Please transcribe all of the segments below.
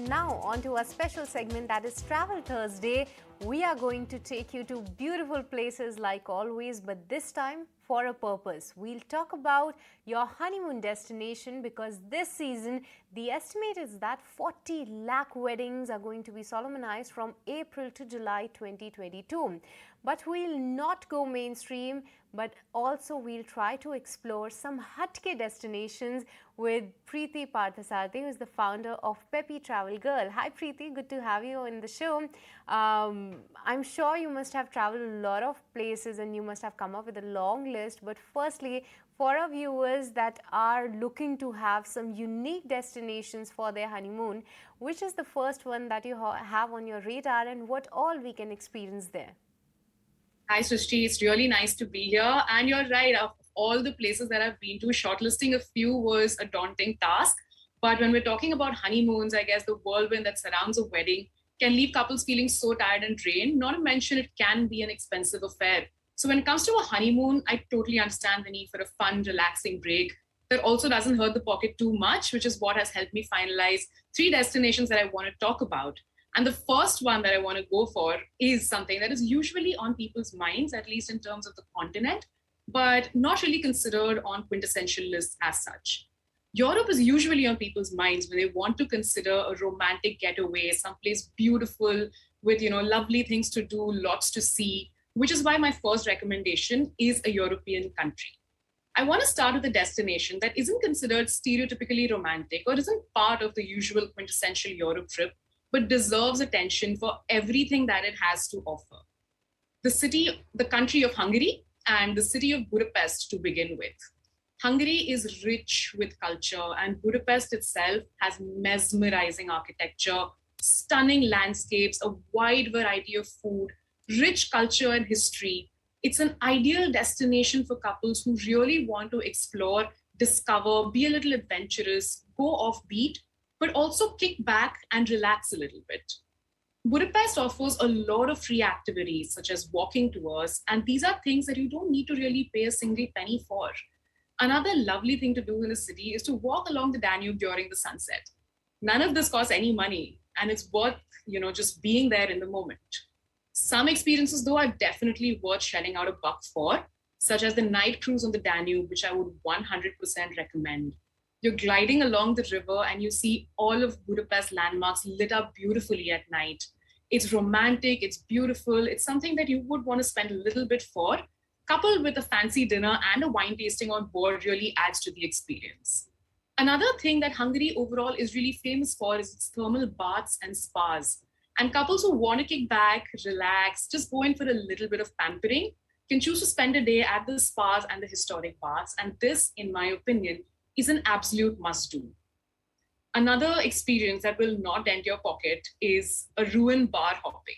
now on to our special segment that is Travel Thursday. We are going to take you to beautiful places like always, but this time for a purpose. We'll talk about your honeymoon destination because this season the estimate is that 40 lakh weddings are going to be solemnized from April to July 2022. But we'll not go mainstream, but also we'll try to explore some Hatke destinations with Preeti Parthasarathy, who is the founder of Peppy Travel Girl. Hi Preeti, good to have you in the show. I'm sure you must have traveled a lot of places and you must have come up with a long list. But firstly, for our viewers that are looking to have some unique destinations for their honeymoon, which is the first one that you have on your radar and what all we can experience there? Hi, Srishti. It's really nice to be here. And you're right, of all the places that I've been to, shortlisting a few was a daunting task. But when we're talking about honeymoons, I guess the whirlwind that surrounds a wedding can leave couples feeling so tired and drained, not to mention it can be an expensive affair. So when it comes to a honeymoon, I totally understand the need for a fun, relaxing break that also doesn't hurt the pocket too much, which is what has helped me finalize 3 destinations that I want to talk about. And the first one that I want to go for is something that is usually on people's minds, at least in terms of the continent, but not really considered on quintessential lists as such. Europe is usually on people's minds when they want to consider a romantic getaway, someplace beautiful with lovely things to do, lots to see, which is why my first recommendation is a European country. I want to start with a destination that isn't considered stereotypically romantic or isn't part of the usual quintessential Europe trip, but deserves attention for everything that it has to offer. The country of Hungary, and the city of Budapest to begin with. Hungary is rich with culture, and Budapest itself has mesmerizing architecture, stunning landscapes, a wide variety of food, rich culture and history. It's an ideal destination for couples who really want to explore, discover, be a little adventurous, go offbeat, but also kick back and relax a little bit. Budapest offers a lot of free activities such as walking tours, and these are things that you don't need to really pay a single penny for. Another lovely thing to do in the city is to walk along the Danube during the sunset. None of this costs any money, and it's worth, just being there in the moment. Some experiences, though, are definitely worth shelling out a buck for, such as the night cruise on the Danube, which I would 100% recommend. You're gliding along the river and you see all of Budapest landmarks lit up beautifully at night. It's romantic, it's beautiful, it's something that you would want to spend a little bit for, coupled with a fancy dinner and a wine tasting on board really adds to the experience. Another thing that Hungary overall is really famous for is its thermal baths and spas. And couples who want to kick back, relax, just go in for a little bit of pampering can choose to spend a day at the spas and the historic baths. And this, in my opinion, is an absolute must-do. Another experience that will not dent your pocket is a ruin bar hopping.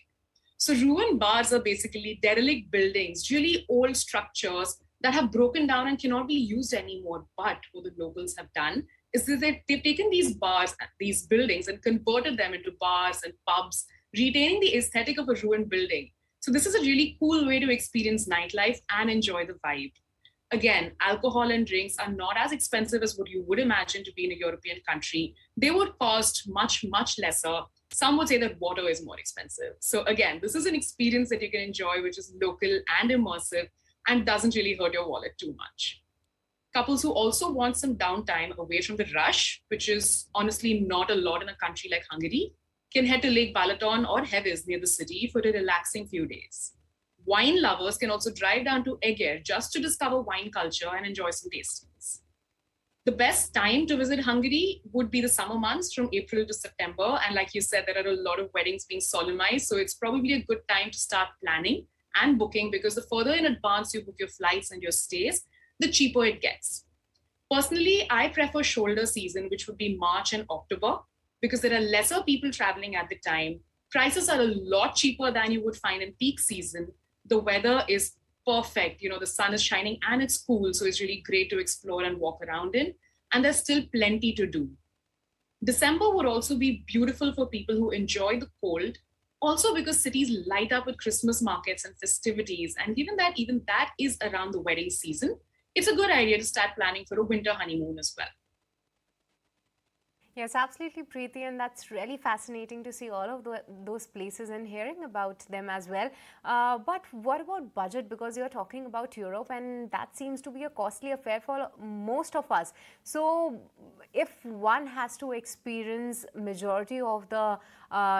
So ruin bars are basically derelict buildings, really old structures that have broken down and cannot be used anymore. But what the locals have done is that they've taken these bars, these buildings, and converted them into bars and pubs, retaining the aesthetic of a ruined building. So this is a really cool way to experience nightlife and enjoy the vibe. Again, alcohol and drinks are not as expensive as what you would imagine to be in a European country. They would cost much, much lesser. Some would say that water is more expensive. So again, this is an experience that you can enjoy, which is local and immersive and doesn't really hurt your wallet too much. Couples who also want some downtime away from the rush, which is honestly not a lot in a country like Hungary, can head to Lake Balaton or Heves near the city for a relaxing few days. Wine lovers can also drive down to Eger just to discover wine culture and enjoy some tastings. The best time to visit Hungary would be the summer months from April to September. And like you said, there are a lot of weddings being solemnized. So it's probably a good time to start planning and booking because the further in advance you book your flights and your stays, the cheaper it gets. Personally, I prefer shoulder season, which would be March and October, because there are lesser people traveling at the time. Prices are a lot cheaper than you would find in peak season. The weather is perfect. The sun is shining and it's cool. So it's really great to explore and walk around in. And there's still plenty to do. December would also be beautiful for people who enjoy the cold. Also because cities light up with Christmas markets and festivities. And given that even that is around the wedding season, it's a good idea to start planning for a winter honeymoon as well. Yes, absolutely, Preeti, and that's really fascinating to see all of those places and hearing about them as well. But what about budget? Because you're talking about Europe, and that seems to be a costly affair for most of us. So, if one has to experience majority of the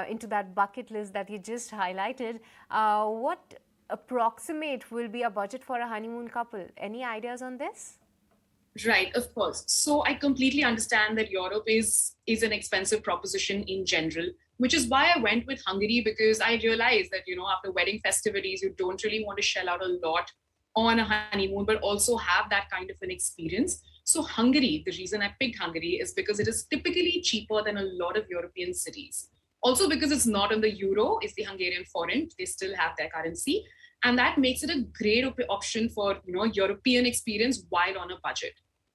into that bucket list that you just highlighted, what approximate will be a budget for a honeymoon couple? Any ideas on this? Right, of course. So I completely understand that Europe is an expensive proposition in general, which is why I went with Hungary because I realized that, after wedding festivities, you don't really want to shell out a lot on a honeymoon, but also have that kind of an experience. So Hungary, the reason I picked Hungary is because it is typically cheaper than a lot of European cities. Also because it's not on the euro, it's the Hungarian forint. They still have their currency, and that makes it a great option for European experience while on a budget.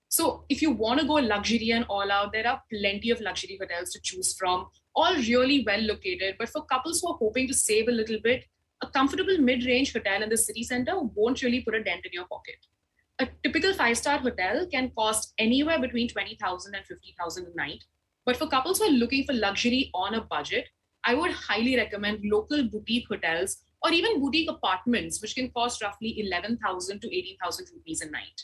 So if you want to go luxury and all out, there are plenty of luxury hotels to choose from, all really well located. But for couples who are hoping to save a little bit, a comfortable mid-range hotel in the city center won't really put a dent in your pocket. A typical five-star hotel can cost anywhere between 20,000 and 50,000 a night. But for couples who are looking for luxury on a budget, I would highly recommend local boutique hotels or even boutique apartments, which can cost roughly 11,000 to 18,000 rupees a night.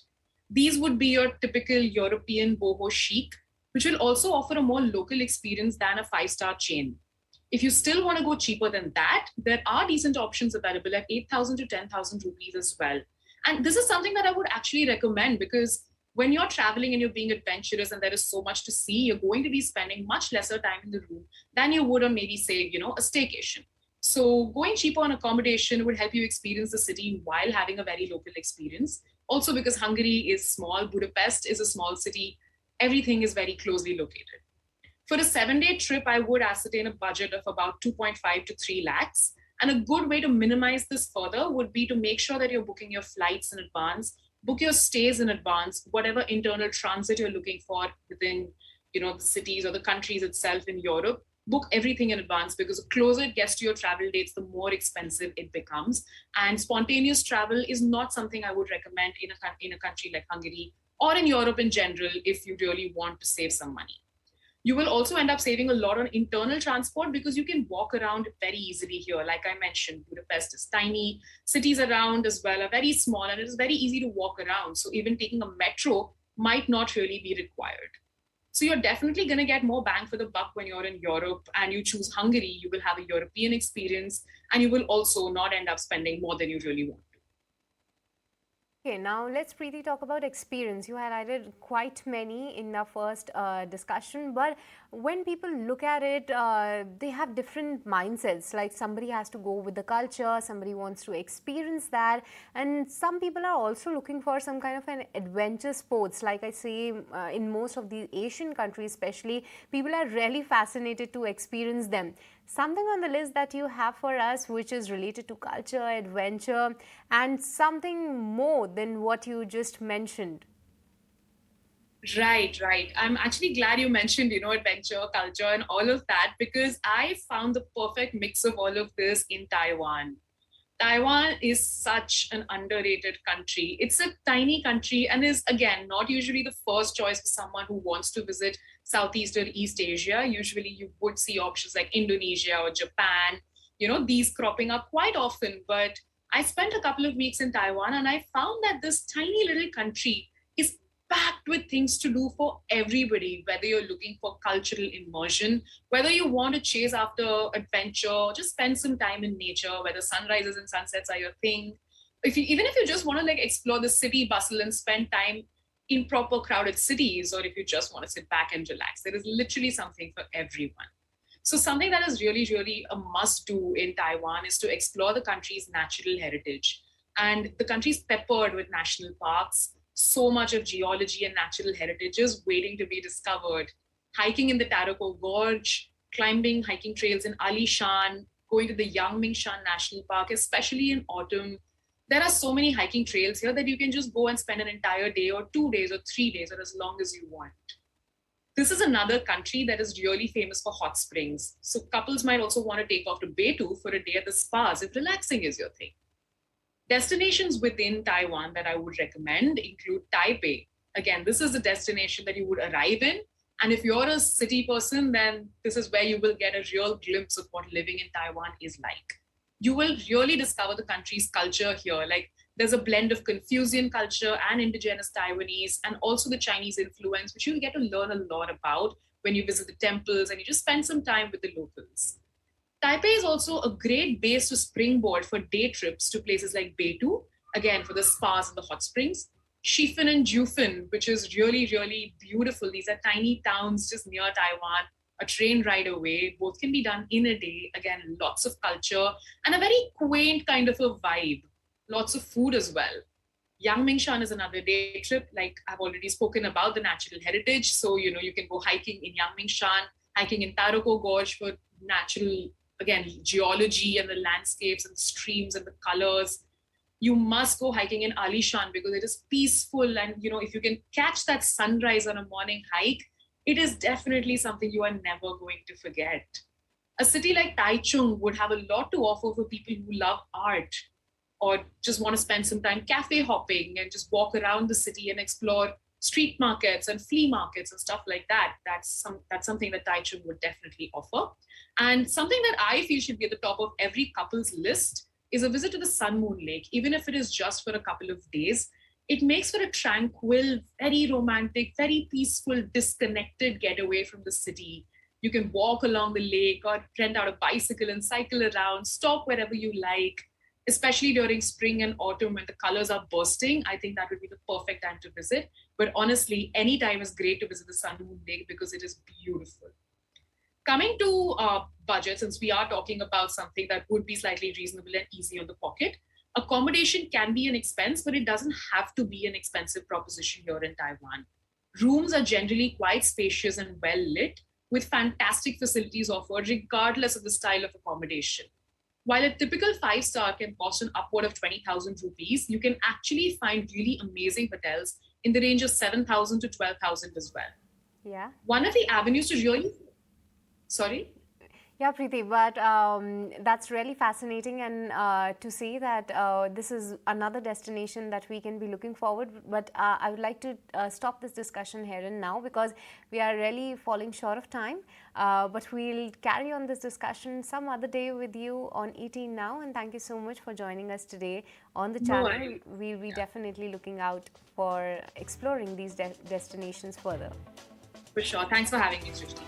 These would be your typical European boho chic, which will also offer a more local experience than a five-star chain. If you still want to go cheaper than that, there are decent options available at 8,000 to 10,000 rupees as well. And this is something that I would actually recommend because when you're traveling and you're being adventurous and there is so much to see, you're going to be spending much lesser time in the room than you would on maybe, say, a staycation. So going cheaper on accommodation would help you experience the city while having a very local experience. Also, because Hungary is small, Budapest is a small city, everything is very closely located. For a 7-day trip, I would ascertain a budget of about 2.5 to 3 lakhs. And a good way to minimize this further would be to make sure that you're booking your flights in advance, book your stays in advance, whatever internal transit you're looking for within the cities or the countries itself in Europe. Book everything in advance because the closer it gets to your travel dates, the more expensive it becomes. And spontaneous travel is not something I would recommend in a country like Hungary or in Europe in general if you really want to save some money. You will also end up saving a lot on internal transport because you can walk around very easily here. Like I mentioned, Budapest is tiny, cities around as well are very small, and it is very easy to walk around. So even taking a metro might not really be required. So you're definitely going to get more bang for the buck when you're in Europe and you choose Hungary. You will have a European experience and you will also not end up spending more than you really want. Okay, now let's Preeti talk about experience. You highlighted quite many in the first discussion, but when people look at it, they have different mindsets. Like somebody has to go with the culture, somebody wants to experience that, and some people are also looking for some kind of an adventure sports. Like I say, in most of the Asian countries, especially, people are really fascinated to experience them. Something on the list that you have for us which is related to culture, adventure, and something more than what you just mentioned. Right, right. I'm actually glad you mentioned, adventure, culture, and all of that because I found the perfect mix of all of this in Taiwan. Taiwan is such an underrated country. It's a tiny country and is, again, not usually the first choice for someone who wants to visit Southeast or East Asia. Usually you would see options like Indonesia or Japan, these cropping up quite often. But I spent a couple of weeks in Taiwan and I found that this tiny little country is packed with things to do for everybody, whether you're looking for cultural immersion, whether you want to chase after adventure, just spend some time in nature, whether sunrises and sunsets are your thing. Even if you just want to explore the city bustle and spend time in proper crowded cities, or if you just want to sit back and relax, there is literally something for everyone. So something that is really, really a must do in Taiwan is to explore the country's natural heritage. And the country is peppered with national parks, so much of geology and natural heritage is waiting to be discovered. Hiking in the Taroko Gorge, climbing hiking trails in Alishan, going to the Yangmingshan National Park, especially in autumn. There are so many hiking trails here that you can just go and spend an entire day or 2 days or 3 days or as long as you want. This is another country that is really famous for hot springs. So couples might also want to take off to Beitou for a day at the spas if relaxing is your thing. Destinations within Taiwan that I would recommend include Taipei. Again, this is a destination that you would arrive in And if you're a city person, then this is where you will get a real glimpse of what living in Taiwan is like. You will really discover the country's culture here. Like there's a blend of Confucian culture and indigenous Taiwanese, and also the Chinese influence, which you'll get to learn a lot about when you visit the temples and you just spend some time with the locals. Taipei is also a great base to springboard for day trips to places like Beitou, again for the spas and the hot springs. Shifen and Jufen, which is really, really beautiful. These are tiny towns just near Taiwan, a train ride away. Both can be done in a day. Again, lots of culture and a very quaint kind of a vibe. Lots of food as well. Yangmingshan is another day trip. Like I've already spoken about the natural heritage. So, you can go hiking in Yangmingshan, hiking in Taroko Gorge for natural, again, geology and the landscapes and the streams and the colors. You must go hiking in Alishan because it is peaceful. And, if you can catch that sunrise on a morning hike, it is definitely something you are never going to forget. A city like Taichung would have a lot to offer for people who love art or just want to spend some time cafe hopping and just walk around the city and explore street markets and flea markets and stuff like that. That's something that Taichung would definitely offer. And something that I feel should be at the top of every couple's list is a visit to the Sun Moon Lake, even if it is just for a couple of days. It makes for a tranquil, very romantic, very peaceful, disconnected getaway from the city. You can walk along the lake or rent out a bicycle and cycle around, stop wherever you like, especially during spring and autumn when the colors are bursting. I think that would be the perfect time to visit. But honestly, any time is great to visit the Sun Moon Lake because it is beautiful. Coming to budget, since we are talking about something that would be slightly reasonable and easy on the pocket, accommodation can be an expense, but it doesn't have to be an expensive proposition here in Taiwan. Rooms are generally quite spacious and well lit, with fantastic facilities offered regardless of the style of accommodation. While a typical five-star can cost an upward of 20,000 rupees, you can actually find really amazing hotels in the range of 7,000 to 12,000 as well. Yeah. One of the avenues to really Sorry? Yeah, Preeti, but that's really fascinating, and to see that this is another destination that we can be looking forward. But I would like to stop this discussion here and now because we are really falling short of time. But we'll carry on this discussion some other day with you on ET Now. And thank you so much for joining us today on the channel. We'll be definitely looking out for exploring these destinations further. For sure. Thanks for having me, Srishti.